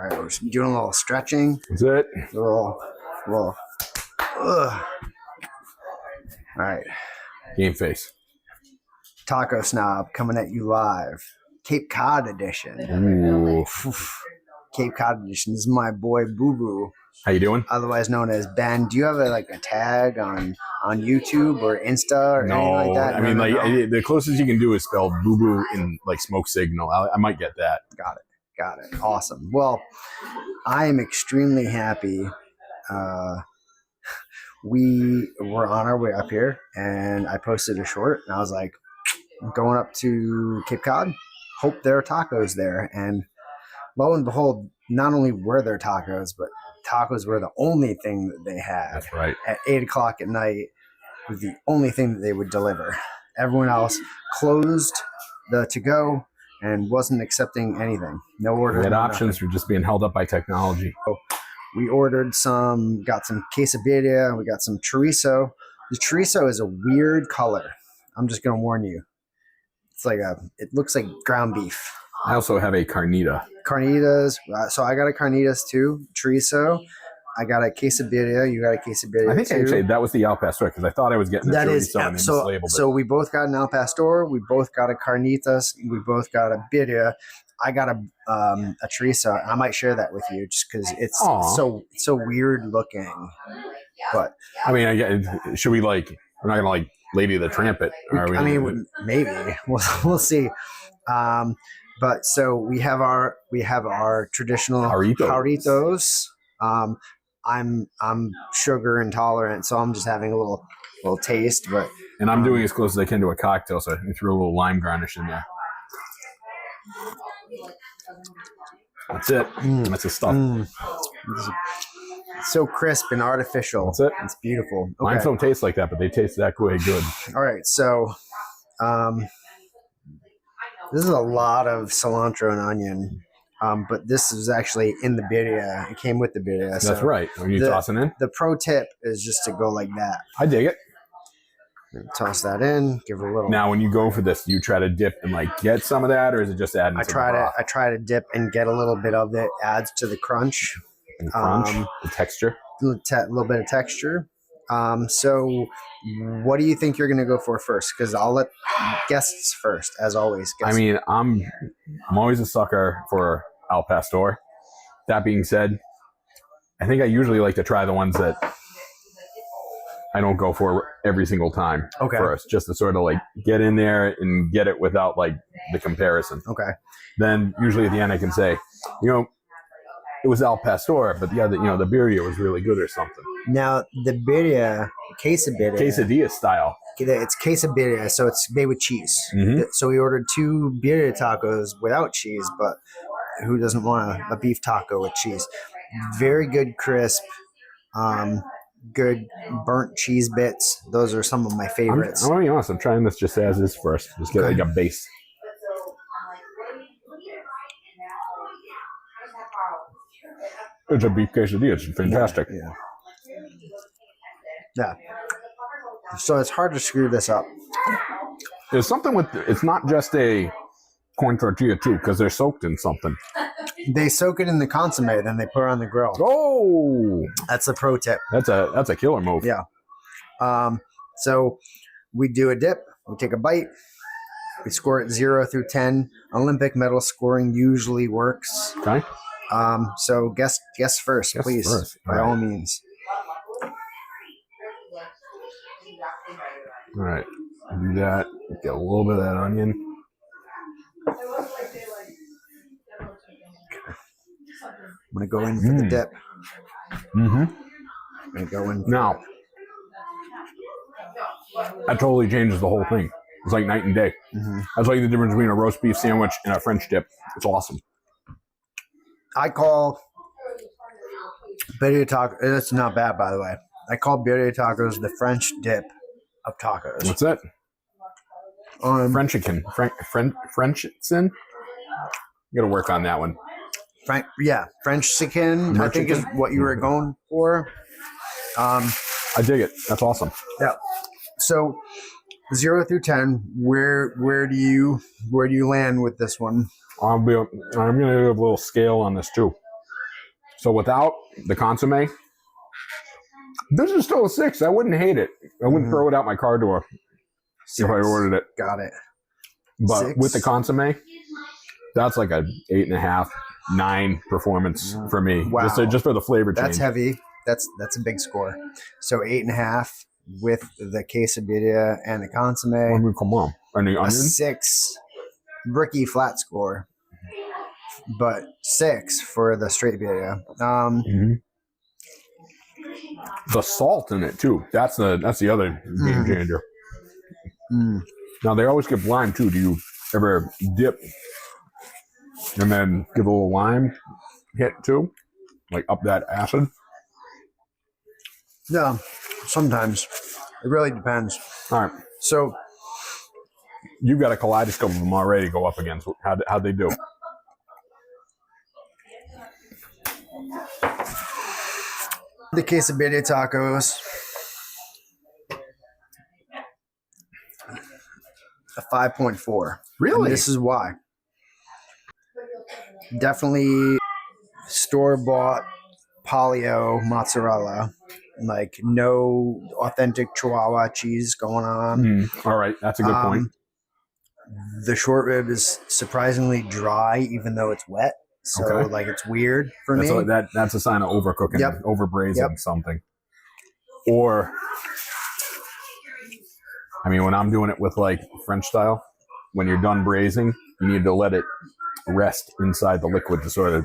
right, we're just doing a little stretching. That's it. A little. All right. Game face. Taco Snob coming at you live. Cape Cod edition. Ooh. Cape Cod edition. This is my boy Boo Boo. How you doing? Otherwise known as Ben. Do you have a tag on YouTube or Insta or anything like that? I mean, the closest you can do is spell boo boo in like smoke signal. I might get that. Got it. Awesome. Well, I am extremely happy. We were on our way up here, and I posted a short, and I was like, I'm going up to Cape Cod. Hope there are tacos there. And lo and behold, not only were there tacos, but tacos were the only thing that they had. That's right. At 8 o'clock at night was the only thing that they would deliver. Everyone else closed the to-go and wasn't accepting anything. No orders. We had options were just being held up by technology. So we ordered got some quesadilla, we got some chorizo. The chorizo is a weird color. I'm just going to warn you. It looks like ground beef. I also have a carnita. Carnitas. So I got a carnitas too. Chorizo. I got a quesadilla. You got a quesadilla. I think too. actually that was the Al Pastor because I thought I was getting the chorizo and they mislabeled it. So we both got an Al Pastor. We both got a carnitas. We both got a birria. I got a chorizo. I might share that with you just because it's so weird looking. But I mean, should we we're not gonna Lady the Tramp it? Maybe we'll see. But so we have our traditional jarritos. I'm sugar intolerant, so I'm just having a little taste. And I'm doing as close as I can to a cocktail, so I threw a little lime garnish in there. That's it. That's the stuff. It's so crisp and artificial. That's it. It's beautiful. Okay. Mine don't taste like that, but they taste that way good. All right, so this is a lot of cilantro and onion, but this is actually in the birria. It came with the birria. That's right. Are you tossing in? The pro tip is just to go like that. I dig it. Toss that in. Give it a little. Now, when you go for this, do you try to dip and get some of that, or is it just adding? I try to dip and get a little bit of it. Adds to the crunch. And crunch, the texture. A little bit of texture. So what do you think you're going to go for first? Because I'll let guests first, as always. I mean, I'm always a sucker for Al Pastor. That being said, I think I usually like to try the ones that I don't go for every single time first, just to sort of get in there and get it without the comparison. Okay. Then usually at the end I can say, it was Al Pastor, but the birria was really good or something. Now the birria, quesadilla style. It's quesadilla, so it's made with cheese. Mm-hmm. So we ordered 2 birria tacos without cheese, but who doesn't want a beef taco with cheese? Very good, crisp, good burnt cheese bits. Those are some of my favorites. I'm gonna be honest. I'm trying this just as is first. Just get a base. It's a beef quesadilla. It's fantastic. Yeah. So it's hard to screw this up. There's something it's not just a corn tortilla too, because they're soaked in something. They soak it in the consomme, then they put it on the grill. Oh, that's the pro tip. That's a killer move. Yeah. So we do a dip. We take a bite. We score it 0 through 10. Olympic medal scoring usually works. Okay. So guess first, please, by all means. All right, do that. Get a little bit of that onion. I'm gonna go in for the dip. Mm-hmm. I'm gonna go in now. That totally changes the whole thing. It's like night and day. Mm-hmm. That's like the difference between a roast beef sandwich and a French dip. It's awesome. I call birria taco. It's not bad, by the way. I call birria tacos the French dip of tacos. What's that? Frenchican. Frenchicin? You got to work on that one. Frenchican, I think is what you were going for. I dig it. That's awesome. Yeah. So 0 through 10, where do you land with this one? I'm gonna do a little scale on this too. So without the consomme, this is still a 6. I wouldn't hate it. I wouldn't throw it out my car door if I ordered it. Got it. But 6. with the consomme, that's like a 8.5, 9 performance for me. Wow. Just for the flavor change. That's heavy. That's a big score. So 8.5 with the quesadilla and the consomme. I mean, come on. And the A onion? 6 bricky flat score, but 6 for the straight birria. The salt in it too. That's the other game changer. Now they always give lime too. Do you ever dip and then give a little lime hit too, like up that acid? Yeah, sometimes. It really depends. All right, So you've got a kaleidoscope of them already to go up against. How'd they do? the quesadilla tacos, a 5.4. Really? And this is why. Definitely store-bought paleo mozzarella. Like no authentic Chihuahua cheese going on. All right, that's a good point. The short rib is surprisingly dry, even though it's wet. So Okay. like it's weird for me. That's a sign of overcooking, Yep. overbraising something. Or, I mean, when I'm doing it with like French style, when you're done braising, you need to let it rest inside the liquid to sort of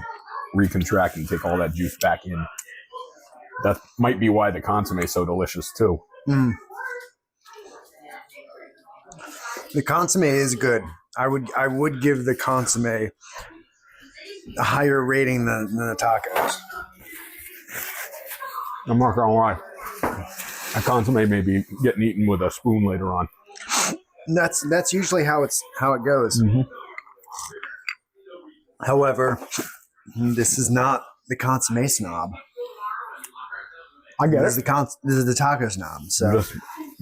recontract and take all that juice back in. That might be why the consomme is so delicious too. The consomme is good. I would give the consomme a higher rating than the tacos. I'm not gonna lie. A consomme may be getting eaten with a spoon later on. And that's usually how it goes. However, this is not the consomme snob. I get This it. this is the taco snob. So Just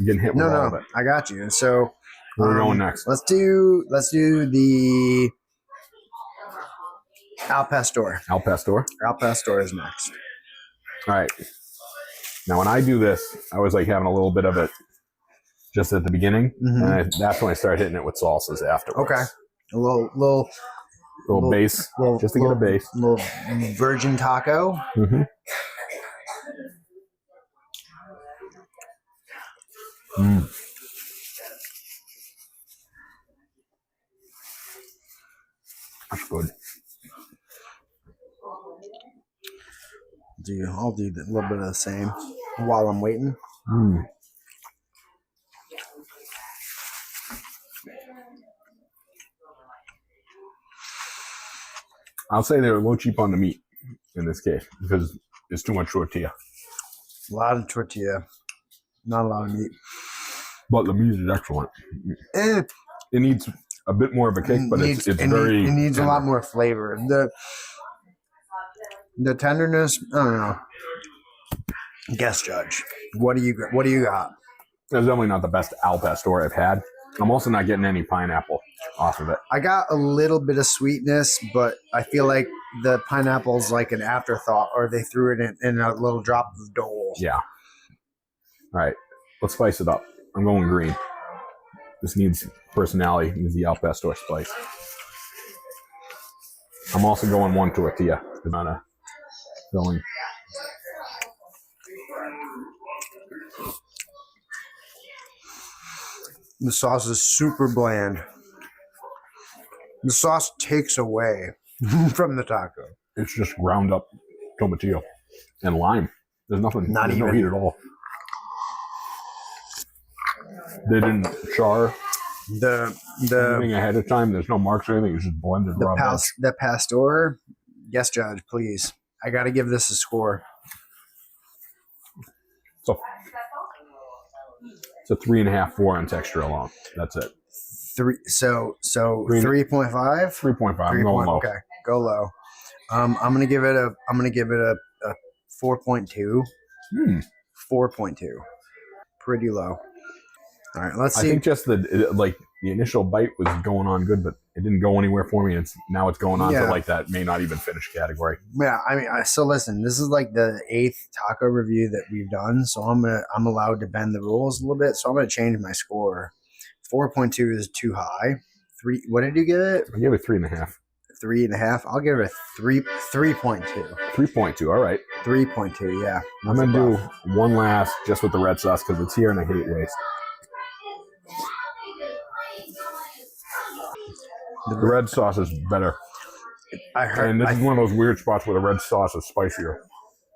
getting hit with all of no, it. I got you. And so Where are we going next? Let's do the Al Pastor. Al Pastor. Al Pastor is next. All right. Now, when I do this, I always like having a little bit of it just at the beginning, and that's when I start hitting it with salsas afterwards. Okay, a little base, just to get a base. Little virgin taco. That's good. I'll do a little bit of the same while I'm waiting. I'll say they're a little cheap on the meat in this case because it's too much tortilla. A lot of tortilla, not a lot of meat. But the meat is excellent. Eh, It needs a bit more of a cake, but it's very. It needs a tender. lot more flavor. The tenderness. I don't know. Guest judge. What do you got? It's definitely not the best al pastor I've had. I'm also not getting any pineapple off of it. I got a little bit of sweetness, but I feel like the pineapple's like an afterthought, or they threw it in a little drop of Dole. Yeah. All right. Let's spice it up. I'm going green. This needs personality. It needs the al pastor spice. I'm also going 1 tortilla. Kind of filling. The sauce is super bland. The sauce takes away from the taco. It's just ground up tomatillo and lime. There's nothing. Not there's even. no heat at all. They didn't char anything ahead of time. There's no marks or anything. It's just blended raw veg. the pastor. Yes, judge, please. I got to give this a score. So it's a 3.5, 4 on texture alone. That's it. 3.5. 3.5. I'm going low. Okay, go low. I'm gonna give it a 4.2. 4.2. Pretty low. All right, let's see. I think just the initial bite was going on good, but it didn't go anywhere for me. Now it's going on to like that may not even finish category. Yeah, I mean, so listen, this is like the 8th taco review that we've done, so I'm allowed to bend the rules a little bit. So I'm gonna change my score. 4.2 is too high. What did you give it? I gave it 3.5. 3.5. I'll give it a 3.2. 3.2. All right. 3.2. Yeah. I'm gonna do one last just with the red sauce because it's here and I hate waste. The red sauce is better. I heard. And this is one of those weird spots where the red sauce is spicier.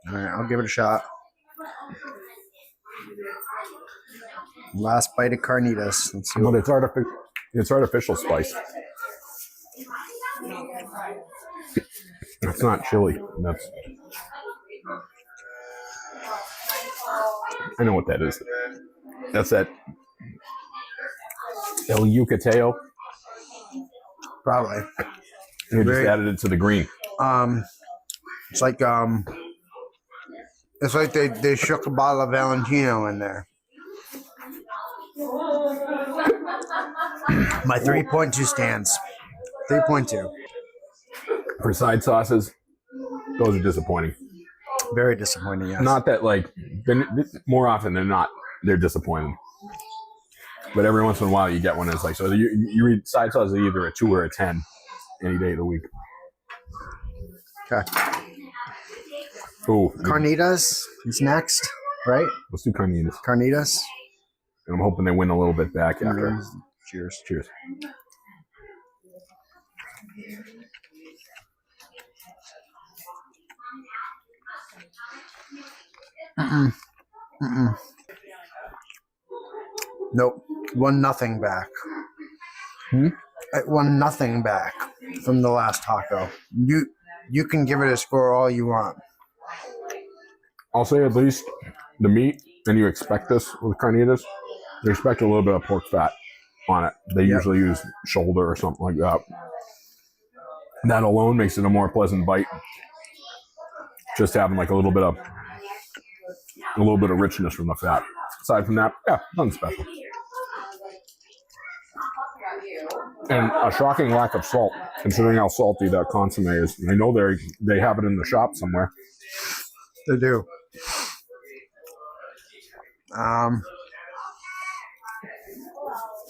All right, I'll give it a shot. Last bite of carnitas. Let's see. But it's artificial spice. It's not chili. I know what that is. That's that El Yucateo. Probably. You just added it to the green. It's like they shook a bottle of Valentino in there. My 3.2 stands. 3.2. For side sauces, those are disappointing. Very disappointing, yes. Not that, like, more often than not, they're disappointing. But every once in a while, you get one that's like, so you read side sauces are either a 2 or a 10 any day of the week. Okay. Ooh. Carnitas is next, right? Let's do carnitas. Carnitas. And I'm hoping they win a little bit back after. Cheers. Cheers. Nope. 1-0 back. It 1-0 back from the last taco. You can give it a score all you want. I'll say at least the meat, and you expect this with carnitas, you expect a little bit of pork fat on it. They usually use shoulder or something like that. That alone makes it a more pleasant bite. Just having like a little bit of richness from the fat. Aside from that, yeah, nothing special. And a shocking lack of salt, considering how salty that consomme is. I know they have it in the shop somewhere. They do. All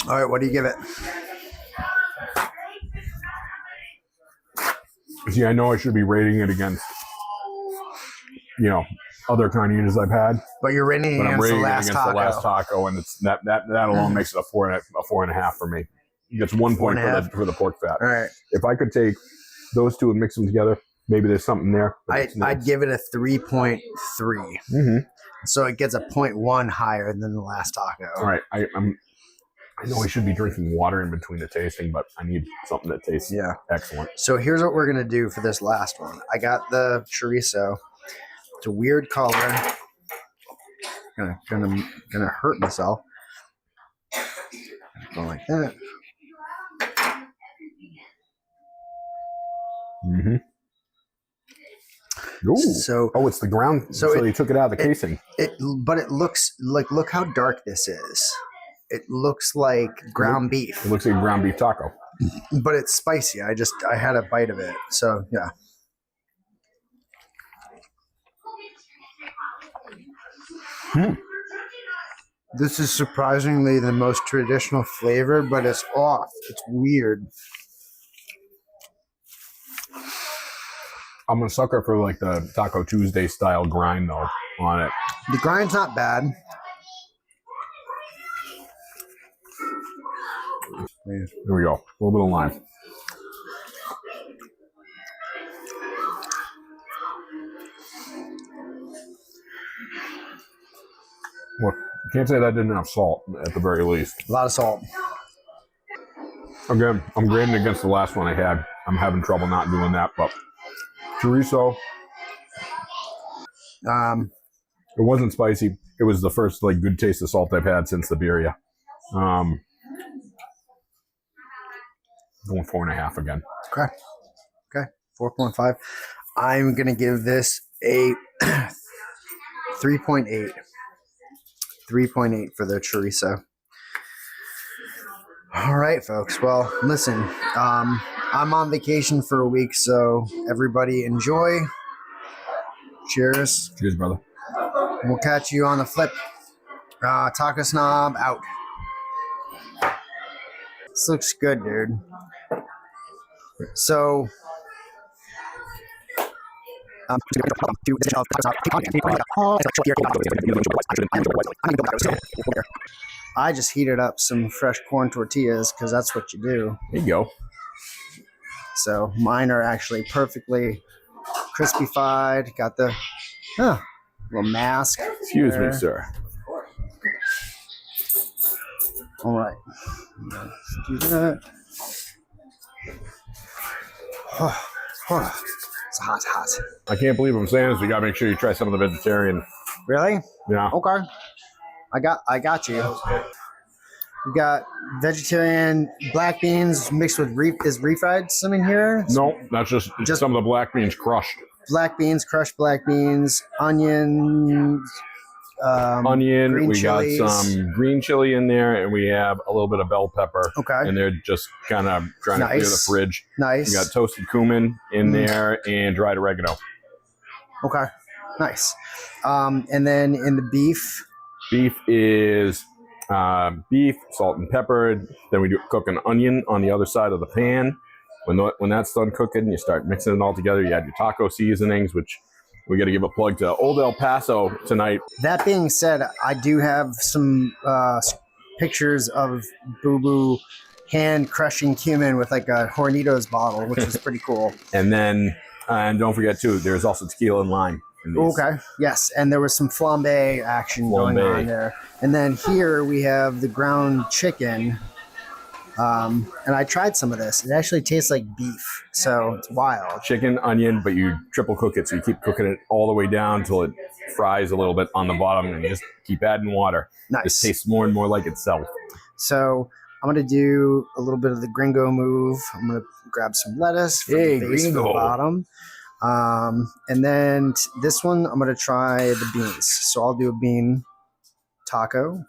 right, what do you give it? See, I know I should be rating it against, other carnitas I've had. But you're rating it against the last taco, and it's that alone makes it a 4.5 for me. It gets 1 point for the pork fat. All right. If I could take those two and mix them together, maybe there's something there. I'd give it a 3.3. Mm-hmm. So it gets a 0.1 higher than the last taco. All right. I know I should be drinking water in between the tasting, but I need something that tastes excellent. So here's what we're gonna do for this last one. I got the chorizo. It's a weird color. Gonna hurt myself. Go like that. Mm-hmm. Ooh. It's the ground. So they took it out of the casing. But it looks like, look how dark this is. It looks like ground beef. It looks like a ground beef taco. But it's spicy. I had a bite of it. So yeah. This is surprisingly the most traditional flavor, but it's off. It's weird. I'm a sucker for like the Taco Tuesday style grind though on it. The grind's not bad. There we go. A little bit of lime. Well, you can't say that didn't have salt at the very least. A lot of salt. Again, I'm grading against the last one I had. I'm having trouble not doing that, but chorizo. It wasn't spicy. It was the first like good taste of salt I've had since the birria. Going 4.5 again. Okay. 4.5. I'm gonna give this a 3.8. 3.8 for the chorizo. All right, folks. Well, listen, I'm on vacation for a week, so everybody enjoy. Cheers. Cheers, brother. We'll catch you on the flip. Taco Snob out. This looks good, dude. So, I just heated up some fresh corn tortillas because that's what you do. There you go. So mine are actually perfectly crispy fried. Got the little mask. Excuse me, sir. All right. Let's do that. It's hot. I can't believe I'm saying this. You got to make sure you try some of the vegetarian. Really? Yeah. Okay. I got you. We got vegetarian black beans mixed with refried some in here. No, that's just some of the black beans crushed. Black beans, crushed black beans, onions. Onion. We chilies. got some green chili in there, and we have a little bit of bell pepper. Okay. And they're just kind of trying to clear the fridge. Nice. We got toasted cumin in there and dried oregano. Okay. Nice. And then in the beef. Beef is beef, salt and pepper. Then we cook an onion on the other side of the pan. When that's done cooking, you start mixing it all together. You add your taco seasonings, which we got to give a plug to Old El Paso tonight. That being said, I do have some pictures of Boo Boo hand crushing cumin with like a Hornitos bottle, which is pretty cool. And then, don't forget too, there's also tequila and lime. Okay. Yes, and there was some flambe action going on there. And then here we have the ground chicken. And I tried some of this. It actually tastes like beef, so it's wild. Chicken, onion, but you triple cook it, so you keep cooking it all the way down until it fries a little bit on the bottom, and you just keep adding water. Nice. It tastes more and more like itself. So I'm gonna do a little bit of the gringo move. I'm gonna grab some lettuce for the base for the bottom. And then this one, I'm going to try the beans. So I'll do a bean taco.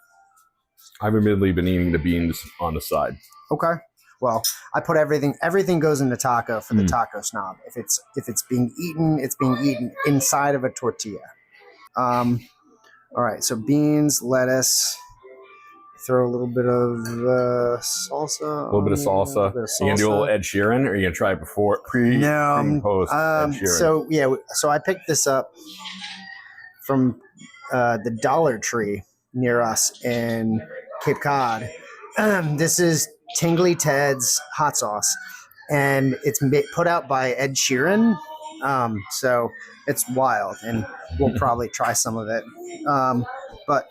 I've admittedly been eating the beans on the side. Okay. Well, I put everything goes in the taco for the taco snob. If it's being eaten, it's being eaten inside of a tortilla. All right. So beans, lettuce, throw a little bit of salsa. A little bit of salsa. You gonna do a little Ed Sheeran, or are you gonna try it before, pre and post Ed Sheeran? So I picked this up from the Dollar Tree near us in Cape Cod. This is Tingly Ted's hot sauce, and it's put out by Ed Sheeran. So it's wild, and we'll probably try some of it. But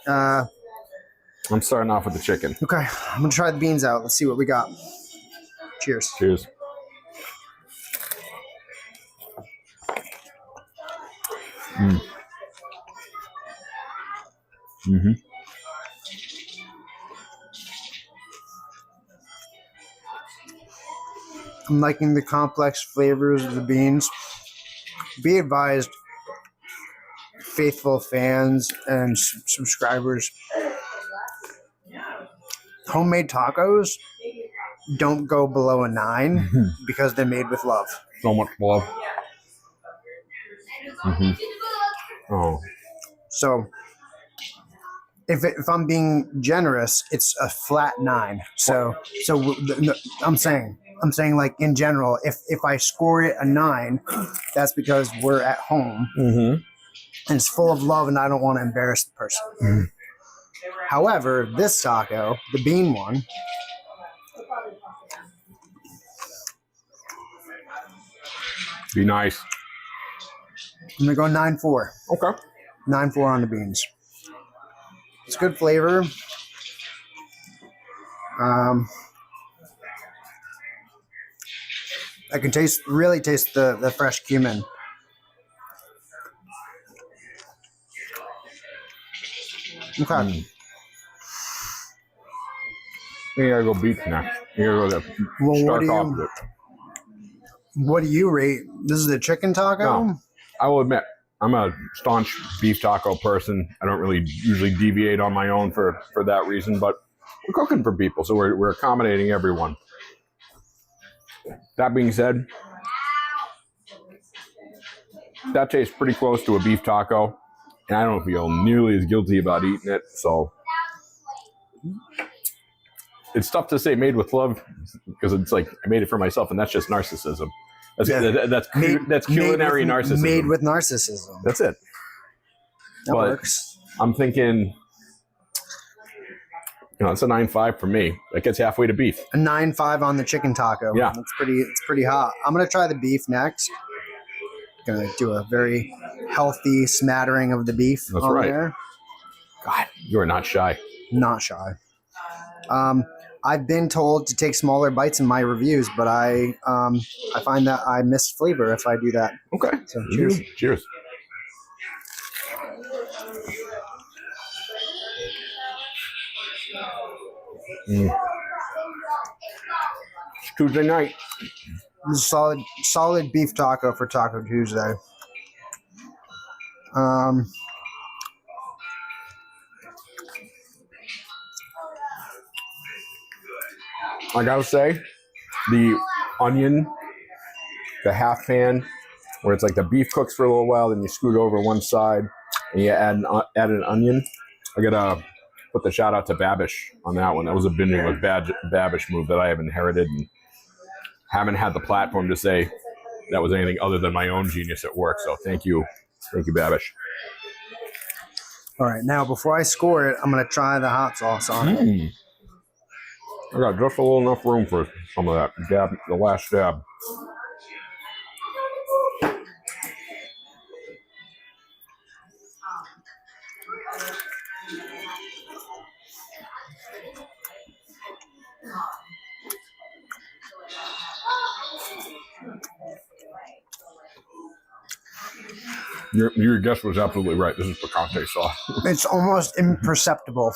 I'm starting off with the chicken. Okay, I'm gonna try the beans out. Let's see what we got. Cheers. Cheers. Mm-hmm. I'm liking the complex flavors of the beans. Be advised, faithful fans and subscribers, homemade tacos don't go below a 9 because they're made with love. So much love. Oh. So if I'm being generous, it's a flat 9. So I'm saying like in general, if I score it a 9, that's because we're at home and it's full of love, and I don't want to embarrass the person. However, this taco, the bean one, be nice. I'm gonna go 9.4. Okay. 9.4 on the beans. It's good flavor. I can really taste the fresh cumin. Okay. You gotta go beef next. You gotta go stark opposite. What do you rate? This is the chicken taco? No, I will admit, I'm a staunch beef taco person. I don't really usually deviate on my own for that reason, but we're cooking for people, so we're accommodating everyone. That being said, that tastes pretty close to a beef taco, and I don't feel nearly as guilty about eating it. So it's tough to say made with love because it's like I made it for myself, and that's just narcissism. That's culinary narcissism. Made with narcissism. That's it. That works. I'm thinking, it's a 9.5 for me. That gets halfway to beef. A 9.5 on the chicken taco. Yeah, it's pretty hot. I'm gonna try the beef next. Gonna do a very healthy smattering of the beef. That's on right. There. God, you are not shy. Not shy. I've been told to take smaller bites in my reviews, but I find that I miss flavor if I do that. Okay. So cheers. Cheers. It's Tuesday night. This is solid beef taco for Taco Tuesday. I gotta say, the onion, the half pan, where it's like the beef cooks for a little while, then you scoot over one side, and you add an onion. I gotta put the shout out to Babish on that one. That was a binging with Babish move that I have inherited and haven't had the platform to say that was anything other than my own genius at work. So thank you, Babish. All right, now before I score it, I'm gonna try the hot sauce on it. I got just a little enough room for some of that. The last dab. Your guess was absolutely right. This is picante sauce. It's almost imperceptible.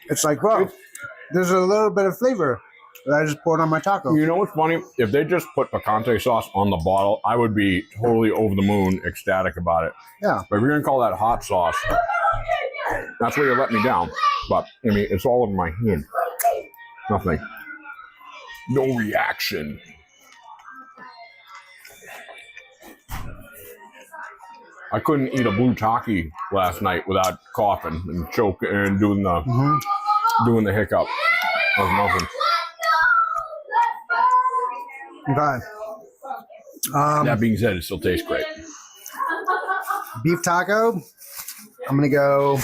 It's like, whoa, there's a little bit of flavor that I just poured on my taco. You know what's funny? If they just put picante sauce on the bottle, I would be totally over the moon, ecstatic about it. Yeah. But if you're going to call that hot sauce, that's where you let me down. But, I mean, it's all over my hand. Nothing. No reaction. I couldn't eat a blue taki last night without coughing and choking and doing the hiccup. That was nothing. Okay. That being said, it still tastes great. Beef taco, I'm going to go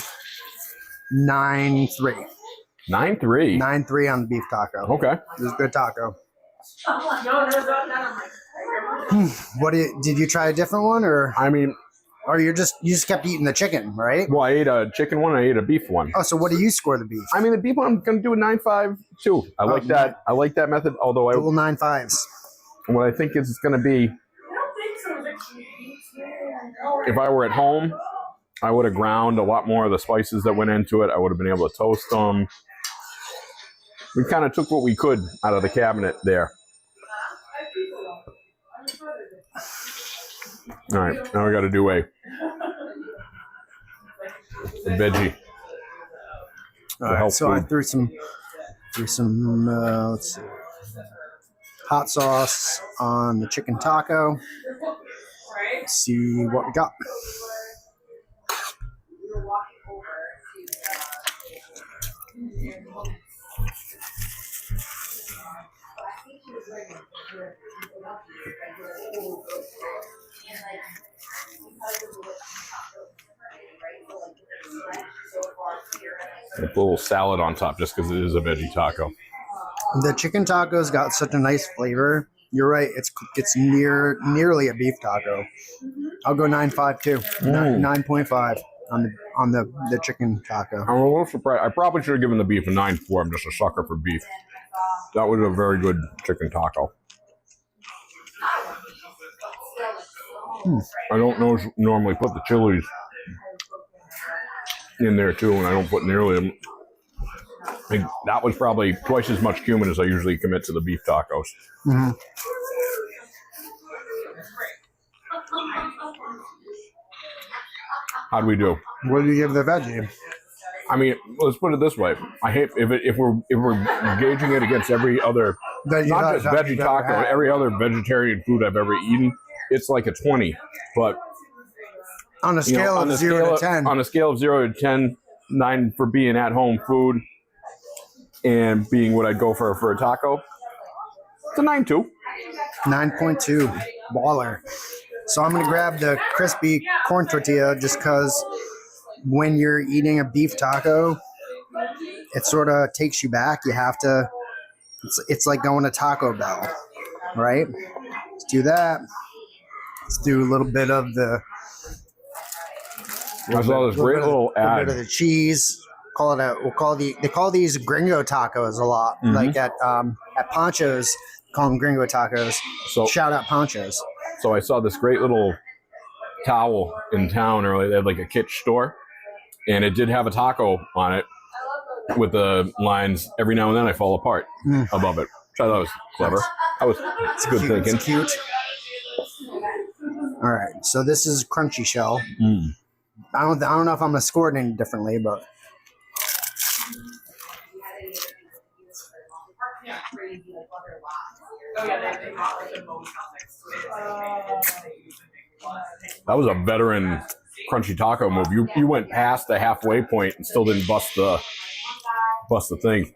9.3. 9.3? 9.3 on the beef taco. Okay. This is a good taco. Did you try a different one or? I mean, or you just kept eating the chicken, right? Well, I ate a chicken one. I ate a beef one. Oh, so what do you score the beef? I mean, the beef one, I'm going to do a 9.5 too. I like that. I like that method. Although little 9.5s. What I think is going to be, if I were at home, I would have ground a lot more of the spices that went into it. I would have been able to toast them. We kind of took what we could out of the cabinet there. All right, now we got to do a veggie. All right, so I threw some let's see, hot sauce on the chicken taco. Let's see what we got. A little salad on top just because it is a veggie taco. The chicken taco's got such a nice flavor. You're right. It's nearly a beef taco. I'll go 9.5 too. 9.5 on the chicken taco. I'm a little surprised. I probably should have given the beef a 9.4. I'm just a sucker for beef. That was a very good chicken taco. I don't normally put the chilies in there too, and I don't put nearly. I think that was probably twice as much cumin as I usually commit to the beef tacos. Mm-hmm. How'd we do? What do you give the veggie? I mean, let's put it this way. I hate if we're gauging it against every other, not just veggie taco, every other vegetarian food I've ever eaten. It's like a 20, but on a scale of 0 to 10. On a scale of 0 to 10, 9 for being at home food, and being what I'd go for a taco. It's a 9.2. 9.2, baller. So I'm gonna grab the crispy corn tortilla just because when you're eating a beef taco, it sort of takes you back. You have to. It's like going to Taco Bell, right? Let's do that. Let's do a little bit of the. I saw this great little ad. A bit of the cheese. They call these gringo tacos a lot. Mm-hmm. Like at Poncho's, call them gringo tacos. So shout out Poncho's. So I saw this great little towel in town earlier. They had like a kitsch store, and it did have a taco on it with the lines, "Every now and then I fall apart" above it, which I thought was clever. It's good thinking. It's cute. All right, so this is crunchy shell. I don't know if I'm gonna score it any differently, but that was a veteran crunchy taco move. You went past the halfway point and still didn't bust the thing.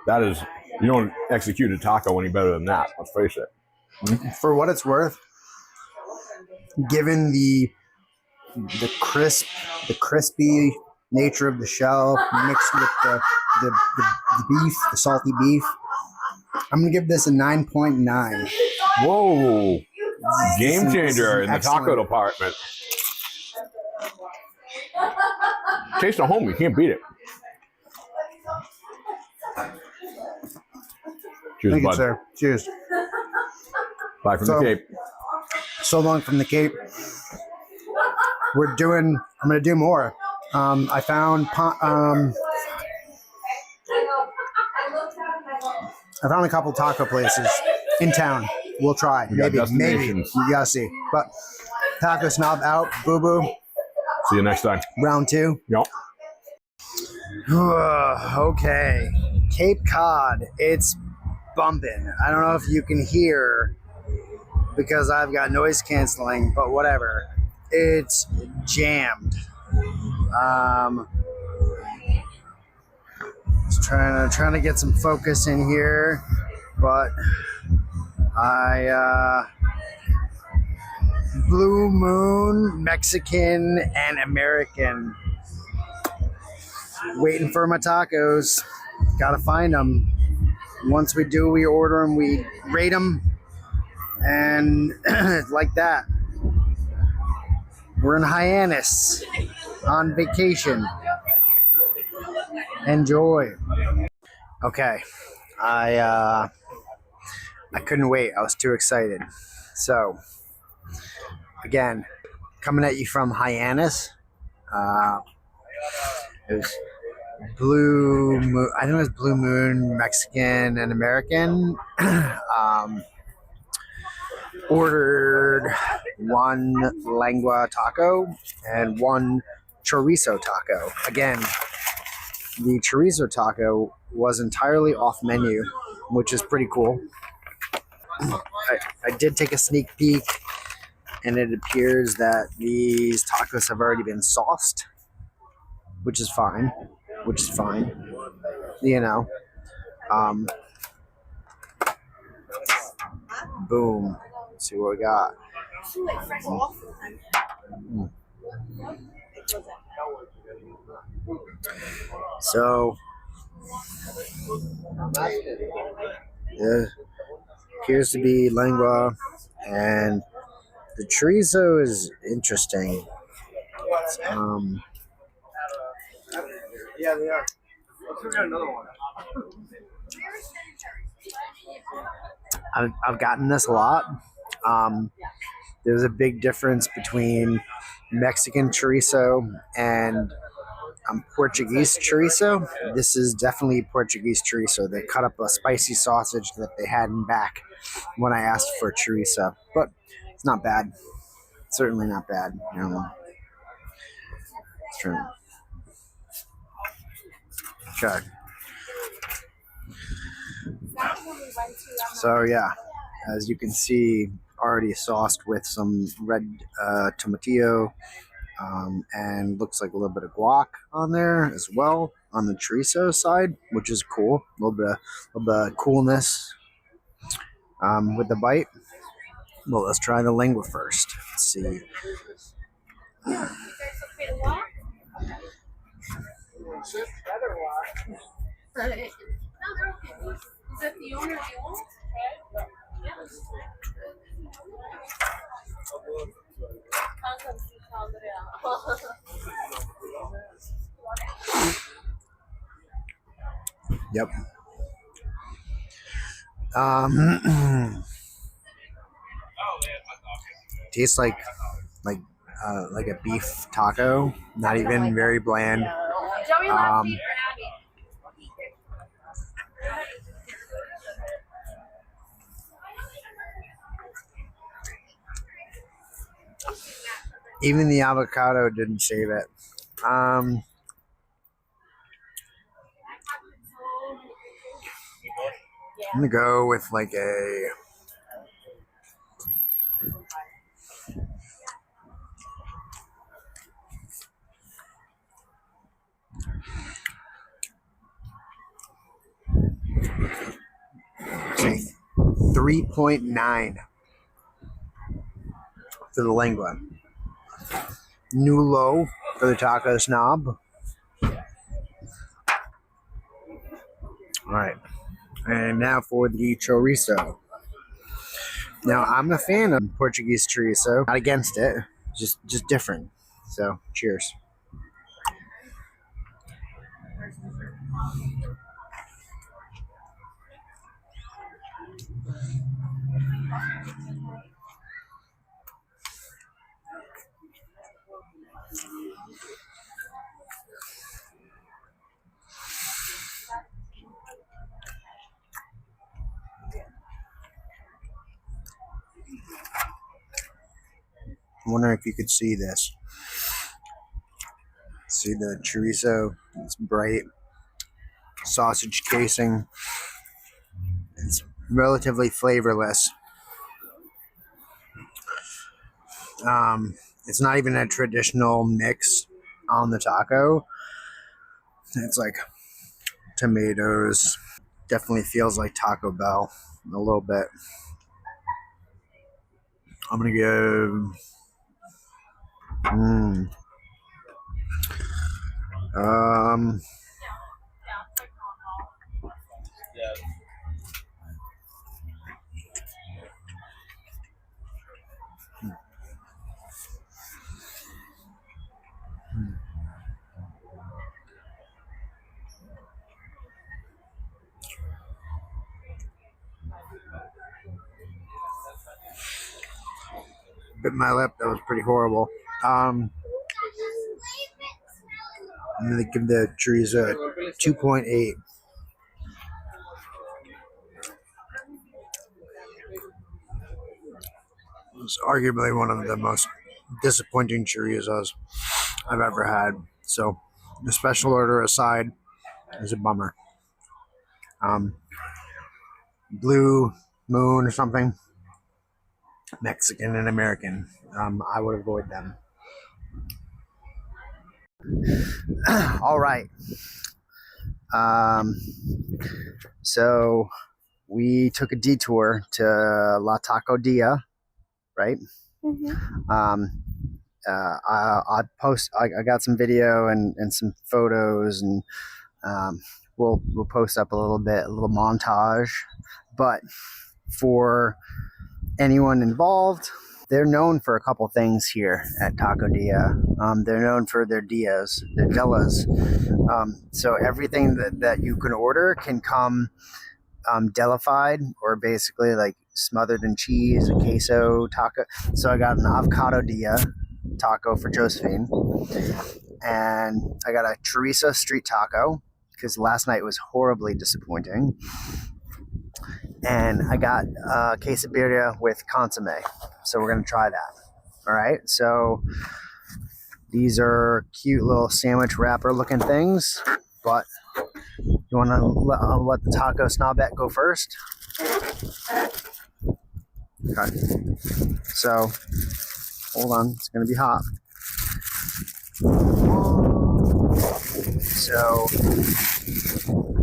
That is, you don't execute a taco any better than that. Let's face it. For what it's worth, given the crispy nature of the shell mixed with the beef, the salty beef, I'm gonna give this a 9.9. Whoa, game changer in the taco department. Taste of home, you can't beat it. Cheers, Thank bud. you, sir. Cheers. Bye from the Cape. So long from the Cape. I'm gonna do more. I found a couple taco places in town. We'll try. Maybe. You gotta see. But Taco Snob out. Boo boo. See you next time. Round 2. Yep. Okay. Cape Cod. It's bumping. I don't know if you can hear because I've got noise canceling, but whatever. It's jammed. Just trying to get some focus in here, but Blue Moon, Mexican and American. Waiting for my tacos. Gotta find them. Once we do, we order them, we rate them, and like that. We're in Hyannis on vacation. Enjoy. Okay, I couldn't wait. I was too excited. So, again, coming at you from Hyannis. It was Blue Moon. I think it was Blue Moon, Mexican and American. Ordered one lengua taco and one chorizo taco. Again, the chorizo taco was entirely off menu, which is pretty cool. I did take a sneak peek, and it appears that these tacos have already been sauced, which is fine. You know. Boom. Let's see what we got. So, yeah, appears to be lengua, and the chorizo is interesting. Yeah, they are. Let's get another one. I've gotten this a lot. There's a big difference between Mexican chorizo and Portuguese chorizo. This is definitely Portuguese chorizo. They cut up a spicy sausage that they had in back when I asked for chorizo, but it's not bad. Certainly not bad. It's true. Okay. So yeah, as you can see, already sauced with some red tomatillo, and looks like a little bit of guac on there as well on the chorizo side, which is cool. A little bit of coolness with the bite. Well, let's try the lingua first. Let's see. Yep. Tastes like a beef taco. Not even very bland. Even the avocado didn't save it. I'm gonna go with like a say 3.9 for the lingua. New low for the taco snob. All right, and now for the chorizo. Now I'm a fan of Portuguese chorizo, not against it, just different. So cheers. I'm wondering if you could see this. See the chorizo? It's bright. Sausage casing. It's relatively flavorless. It's not even a traditional mix on the taco. It's like tomatoes. Definitely feels like Taco Bell a little bit. I'm gonna go. Bit my lip. That was pretty horrible. I'm gonna give the chorizo a 2.8. It's arguably one of the most disappointing chorizos I've ever had. So, the special order aside, is a bummer. Blue Moon or something, Mexican and American. I would avoid them. All right. So we took a detour to La Taco Dia, right? Mm-hmm. I post. I got some video and some photos, and we'll post up a little montage. But for anyone involved, they're known for a couple things here at Taco Dia. They're known for their dias, their dillas. So everything that you can order can come delified, or basically like smothered in cheese, a queso taco. So I got an avocado dia taco for Josephine, and I got a chorizo street taco because last night was horribly disappointing. And I got quesadilla with consomme. So we're going to try that. All right. So these are cute little sandwich wrapper looking things, but You want to let the taco snobette go first? Okay. So, hold on. It's going to be hot. So,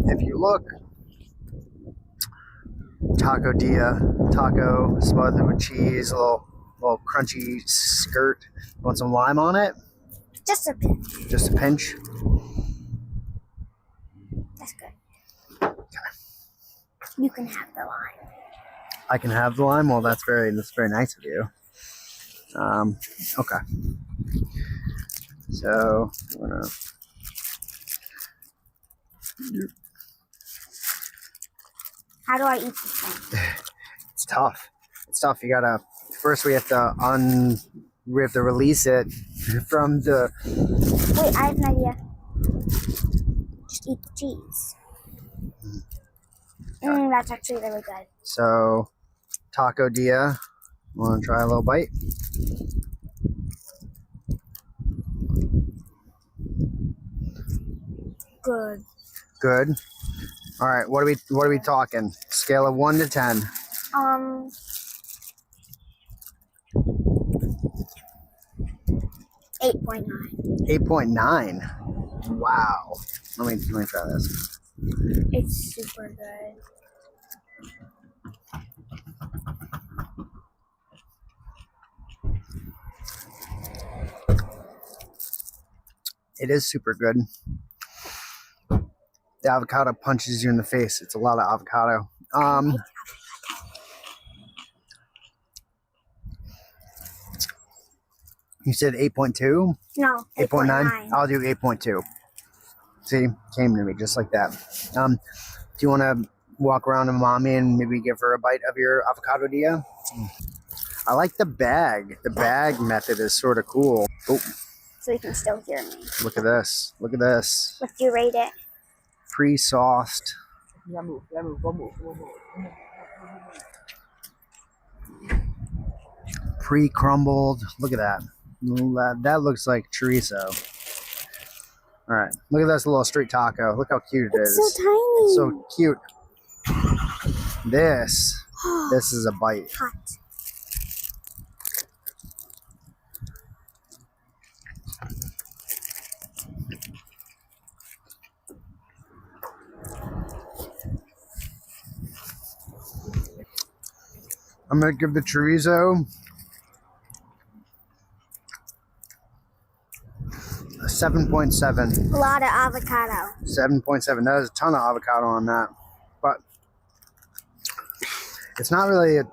if you look, taco dia, taco smothered with cheese, a little crunchy skirt. Want some lime on it? Just a pinch. Just a pinch. That's good. Okay. You can have the lime. I can have the lime. Well, that's very nice of you. Okay. So we're gonna. How do I eat this thing? It's tough. It's tough. You gotta first. We have to release it from the. Wait, I have an idea. Just eat the cheese. That's actually really good. So, taco dia. Want to try a little bite? Good. Good. All right. What are we talking? Scale of 1 to 10. 8.9. 8.9. Wow. Let me try this. It's super good. It is super good. The avocado punches you in the face. It's a lot of avocado. You said 8.2? No, 8.9? I'll do 8.2. See, came to me just like that. Do you want to walk around to mommy and maybe give her a bite of your avocado dia? I like the bag. The bag method is sort of cool. Oh, so you can still hear me. look at this. Look at this. What do you rate it? Pre-sauced. Pre-crumbled. Look at that. That looks like chorizo. All right. Look at this little street taco. Look how cute it is. It's so tiny. It's so cute. This is a bite. Hot. I'm going to give the chorizo a 7.7. A lot of avocado. 7.7. That is a ton of avocado on that. But it's not really a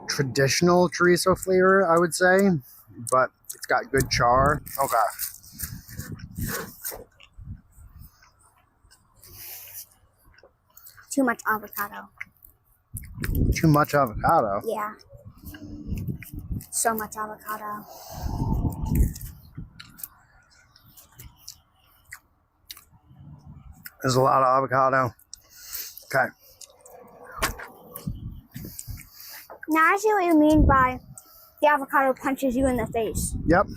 traditional chorizo flavor, I would say. But it's got good char. Okay. Too much avocado. Too much avocado. Yeah. So much avocado. There's a lot of avocado. Okay. Now I see what you mean by the avocado punches you in the face. Yep.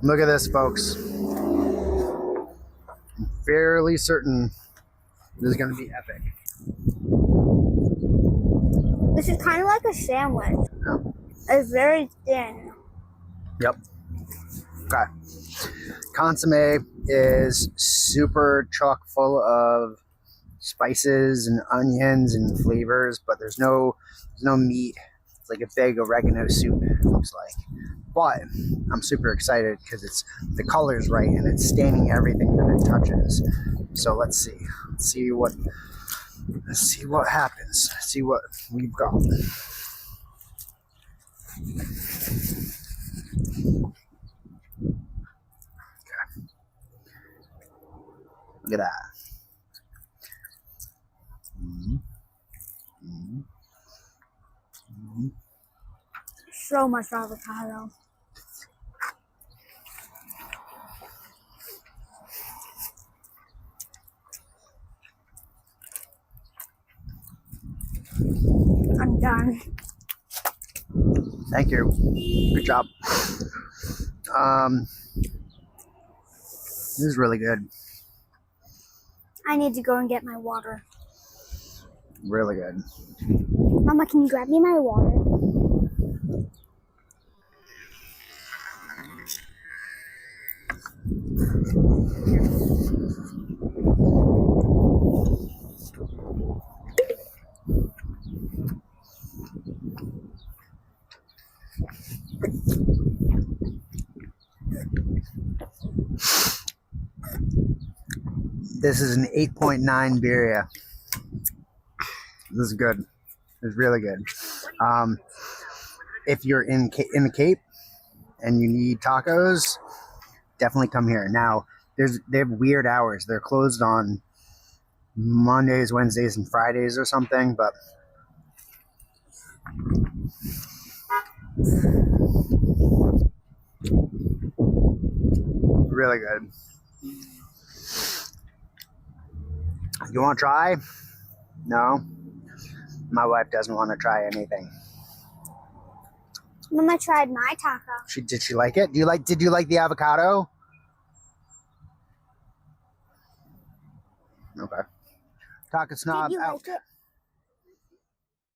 Look at this, folks. I'm fairly certain this is going to be epic. This is kind of like a sandwich. Yeah. It's very thin. Yep. Okay. Consomme is super chock full of spices and onions and flavors, but there's no meat. It's like a big oregano soup, it looks like. But I'm super excited because the color's right and it's staining everything that it touches. So let's see. Let's see what happens. Let's see what we've got. Look at that. So much avocado. I'm done. Thank you. Good job. This is really good. I need to go and get my water. Really good. Mama, can you grab me my water? This is an 8.9 birria. This is good. It's really good. If you're in the Cape and you need tacos, definitely come here. Now, they have weird hours. They're closed on Mondays, Wednesdays, and Fridays or something, but really good. You want to try? No? My wife doesn't want to try anything. Mama tried my taco. Did she like it? Did you like the avocado? Okay. Taco Snob Did you out. like it?